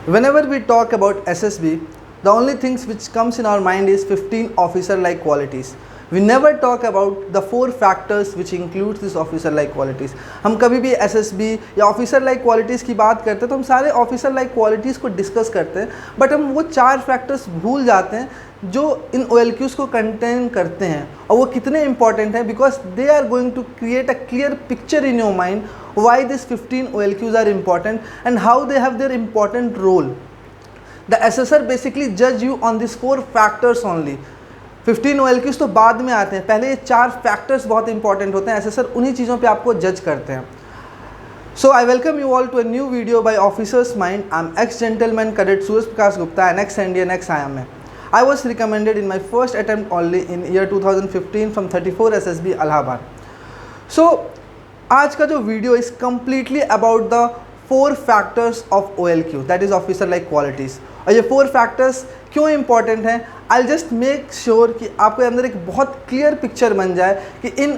Whenever we talk about SSB, the only things which comes in our mind is 15 officer-like qualities. We never talk about the 4 factors which includes this officer-like qualities. हम कभी भी SSB या officer-like qualities की बात करते हैं तो हम सारे officer-like qualities को डिस्कस करते हैं, बट हम वो 4 फैक्टर्स भूल जाते हैं जो इन OLQs को कंटेन करते हैं और वो कितने इंपॉर्टेंट हैं, because they are going to create a clear picture in your mind why these 15 OLQs are important and how they have their important role. The assessor basically judge you on these 4 factors only. 15 OLQs तो बाद में आते हैं, पहले ये 4 factors बहुत important होते हैं. assessor उन्हीं चीज़ों पे आपको जज करते हैं. So I welcome you all to a new video by Officer's Mind. I'm ex-gentleman cadet Suraj Prakash Gupta, an ex-Indian, ex-IMA. I was recommended in my first attempt only in year 2015 from 34 SSB Allahabad. So आज का जो video is completely about the 4 factors of OLQ, that is officer like qualities. और ये 4 factors क्यों important हैं, I just make sure कि आपके अंदर एक बहुत क्लियर पिक्चर बन जाए कि इन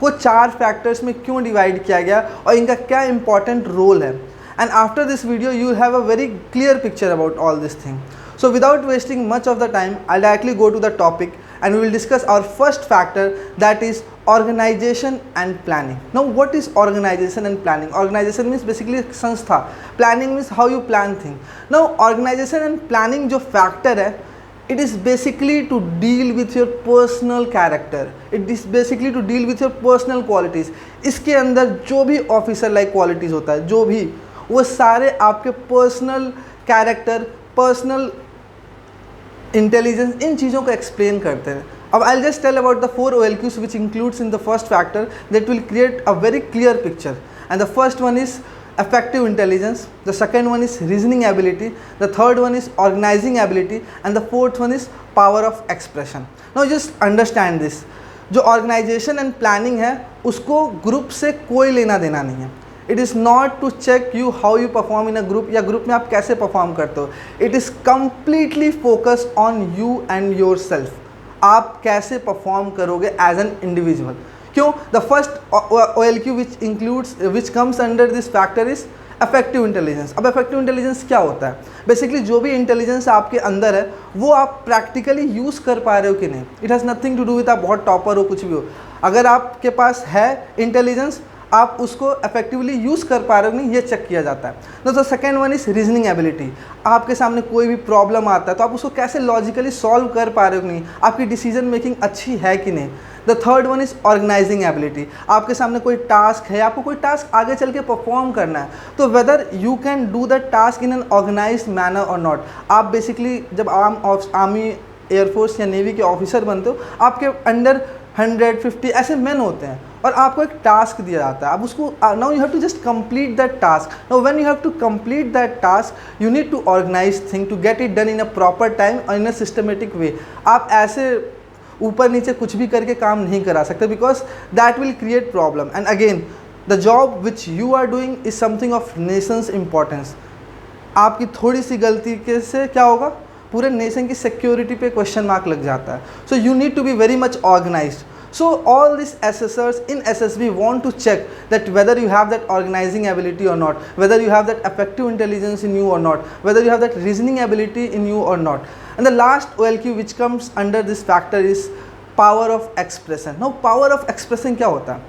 को 4 फैक्टर्स में क्यों डिवाइड किया गया और इनका क्या इंपॉर्टेंट रोल है. And after this video you have a very clear picture about all this thing. So without wasting much of the time, I'll directly go to the topic and we will discuss our first factor, that is organization and planning. Now what is organization and planning? Organization means basically संस्था, planning means how you plan things. Now organization and planning जो factor है, it is basically to deal with your personal character. It is basically to deal with your personal qualities. इसके अंदर जो भी officer like qualities होता है, जो भी वो सारे आपके personal character, personal इंटेलिजेंस, इन चीज़ों को एक्सप्लेन करते हैं. अब I just tell about the 4 OLQs which includes in the first factor that will create a very clear picture. And the first one is effective intelligence, the second one is reasoning ability, the third one is organizing ability, and the fourth one is power of expression. Now just understand this, जो organization and planning है उसको group से कोई लेना देना नहीं है. It is not to check you how you perform in a group या ग्रुप में आप कैसे परफॉर्म करते हो. It is completely focus on you and yourself. आप कैसे परफॉर्म करोगे एज एन इंडिविजुअल. क्यों? The first OLQ which comes under this factor is effective intelligence. अब इफेक्टिव इंटेलिजेंस क्या होता है? बेसिकली जो भी इंटेलिजेंस आपके अंदर है वो आप प्रैक्टिकली यूज़ कर पा रहे हो कि नहीं. It has nothing to do with आप बहुत टॉपर हो कुछ भी हो. अगर आपके पास है इंटेलिजेंस, आप उसको इफेक्टिवली यूज़ कर पा रहे हो नहीं, ये चेक किया जाता है. तो second one is reasoning ability. आपके सामने कोई भी प्रॉब्लम आता है तो आप उसको कैसे लॉजिकली सॉल्व कर पा रहे हो कि नहीं, आपकी डिसीजन मेकिंग अच्छी है कि नहीं. The third one is organising ability. आपके सामने कोई टास्क है, आपको कोई टास्क आगे चल के परफॉर्म करना है, तो whether you can do the task in an organised manner और नॉट. आप बेसिकली जब आर्मी, एयरफोर्स या नेवी के ऑफिसर बनते हो, आपके अंडर 150 ऐसे मैन होते हैं और आपको एक टास्क दिया जाता है. अब उसको now you have to just complete that task. Now when you have to complete that task you need to organise thing to get it done in a proper time और इन अ सिस्टमेटिक वे. आप ऐसे ऊपर नीचे कुछ भी करके काम नहीं करा सकते, because that will create problem. And again the job which you are doing is something of nations importance. आपकी थोड़ी सी गलती के से क्या होगा, पूरे नेशन की सिक्योरिटी पे क्वेश्चन मार्क लग जाता है. So you need to be very much organised. So all these assessors in SSB want to check that whether you have that organizing ability or not, whether you have that effective intelligence in you or not, whether you have that reasoning ability in you or not. And the last OLQ which comes under this factor is power of expression. Now power of expression क्या होता है?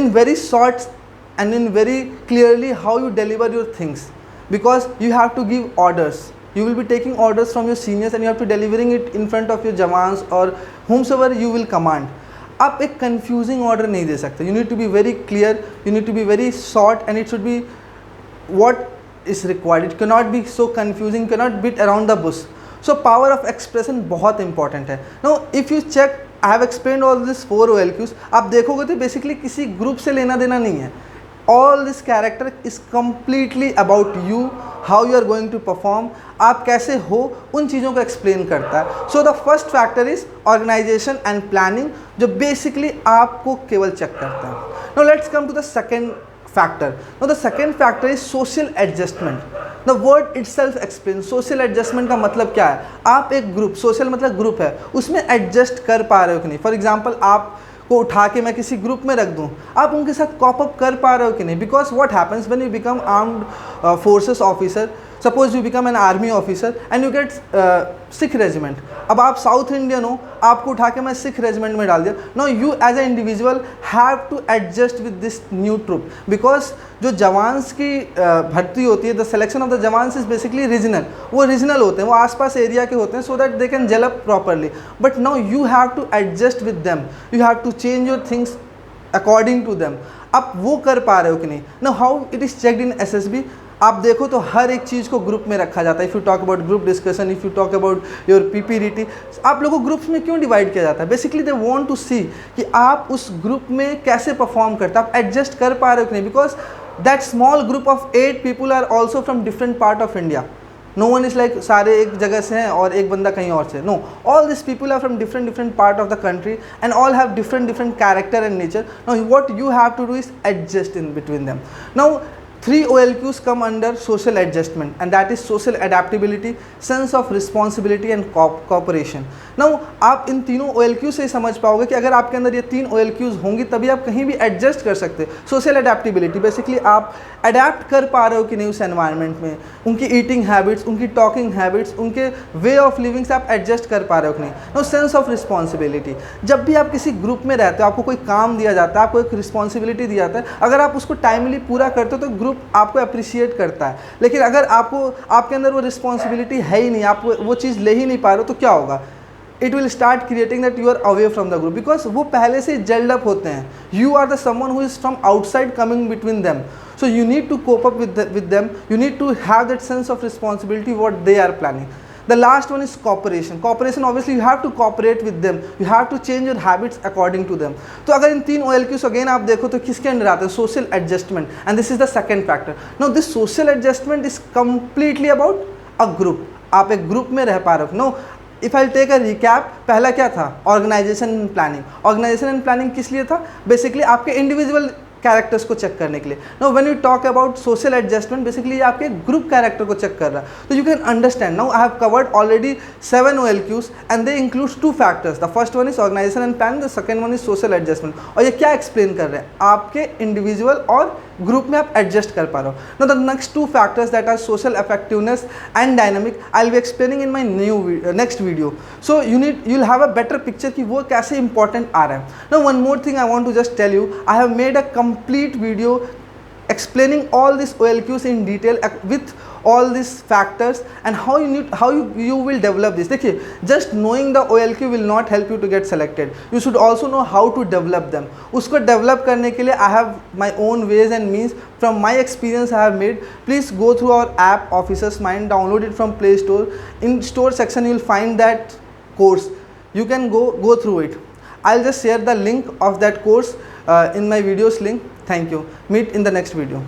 In very short and in very clearly how you deliver your things, because you have to give orders. You will be taking orders from your seniors and you have to delivering it in front of your jawans or whomsoever you will command. आप एक confusing order नहीं दे सकते. You need to be very clear, you need to be very short and it should be what is required. It can not be so confusing, can not beat around the bush. So power of expression बहुत important है. No if you check, I have explained all this 4 OLQs. आप देखोगे तो basically किसी group से लेना देना नहीं है. All this character is completely about you, how you are going to perform. आप कैसे हो उन चीज़ों को एक्सप्लेन करता है. So the first factor is organisation and planning, जो बेसिकली आपको केवल चेक करता है. Now let's come to the second factor. Now the second factor is social adjustment. The word itself explain. Social adjustment का मतलब क्या है? आप एक ग्रुप, सोशल मतलब ग्रुप है, उसमें एडजस्ट कर पा रहे हो कि नहीं. फॉर एग्जाम्पल आप को उठा के मैं किसी ग्रुप में रख दूं, आप उनके साथ कॉप अप कर पा रहे हो कि नहीं. Because what happens when you become armed forces officer, suppose you become an army officer and you get Sikh regiment. अब आप साउथ इंडियन हो, आपको उठा के मैं सिख रेजिमेंट में डाल दिया. Now you as a individual have to adjust with this new troop, because जो जवान्स की भर्ती होती है, the selection of the jawans is basically regional. वो रीजनल होते हैं, वो आसपास एरिया के होते हैं, so that they can gel up properly. But now you have to adjust with them, you have to change your things according to them. आप वो कर पा रहे हो कि नहीं. Now how it is checked in SSB. आप देखो तो हर एक चीज़ को ग्रुप में रखा जाता है. If you talk about group discussion, if you talk about your PPDT, आप लोगों को ग्रुप्स में क्यों डिवाइड किया जाता है? बेसिकली दे वांट टू सी कि आप उस ग्रुप में कैसे परफॉर्म करते हैं, आप एडजस्ट कर पा रहे हो कि नहीं. Because that small group of 8 people are also from different part of India. No one is like सारे एक जगह से हैं और एक बंदा कहीं और से. No, all this people are from different part of the country and all have different character and nature. Now what you have to do is adjust in between them. Now 3 OLQs come under social adjustment, and that is social adaptability, sense of responsibility and cooperation. Now आप इन तीनों OLQ से समझ पाओगे कि अगर आपके अंदर ये 3 OLQs होंगी तभी आप कहीं भी एडजस्ट कर सकते हैं. सोशल अडेप्टेबिलिटी, बेसिकली आप अडेप्ट कर पा रहे हो कि नहीं उस एनवायरनमेंट में. उनकी ईटिंग हैबिट्स, उनकी टॉकिंग हैबिट्स, उनके वे ऑफ लिविंग से आप एडजस्ट कर पा रहे हो कि नहीं. No, sense of responsibility. जब भी आप किसी ग्रुप में रहते हो, आपको कोई काम दिया जाता है, आपको एक रिस्पॉन्सिबिलिटी दिया जाता है, अगर आप उसको टाइमली पूरा करते हो तो ग्रुप आपको अप्रिशिएट करता है. लेकिन अगर आपके अंदर वो रिस्पॉन्सिबिलिटी है ही नहीं, आप वो चीज़ ले ही नहीं पा रहे हो, तो क्या होगा? It will start creating that you are away from the group, because वो पहले से जेल्ड अप होते हैं. You are the someone who is from outside coming between them, so you need to cope up with them. You need to have that sense of responsibility what they are planning. The last one is cooperation. Cooperation, obviously you have to cooperate with them, you have to change your habits according to them. तो अगर इन 3 OLQs again आप देखो तो किसके under आते हैं? Social adjustment, and this is the second factor. Now this social adjustment is completely about a group. आप एक ग्रुप में रह पा रहे हो. No, if I take a recap, पहला क्या था? Organisation and planning. Organisation and planning किस लिए था? बेसिकली आपके इंडिविजुअल कैरेक्टर्स को चेक करने के लिए. Now when you talk about social adjustment, basically आपके ग्रुप कैरेक्टर को चेक कर रहा है. तो you can understand. Now I have covered already 7 OLQs and they includes 2 factors. The first one is organisation and planning, the second one is social adjustment. और ये क्या explain कर रहे हैं? आपके इंडिविजुअल और ग्रुप में आप एडजस्ट कर पा रहे हो. Now the next 2 factors that are social effectiveness and dynamic, I will be explaining in my next video. So you will have a better picture कि वो कैसे इंपॉर्टेंट आ रहा है. Now one more thing I want to just tell you, I have made a complete video explaining all these OLQs in detail with all these factors and how you will develop this. देखिए, just knowing the OLQ will not help you to get selected. You should also know how to develop them. उसको develop करने के लिए I have my own ways and means. From my experience I have made. Please go through our app Officer's Mind, download it from Play Store. In store section you will find that course. You can go through it. I'll just share the link of that course in my videos link. Thank you. Meet in the next video.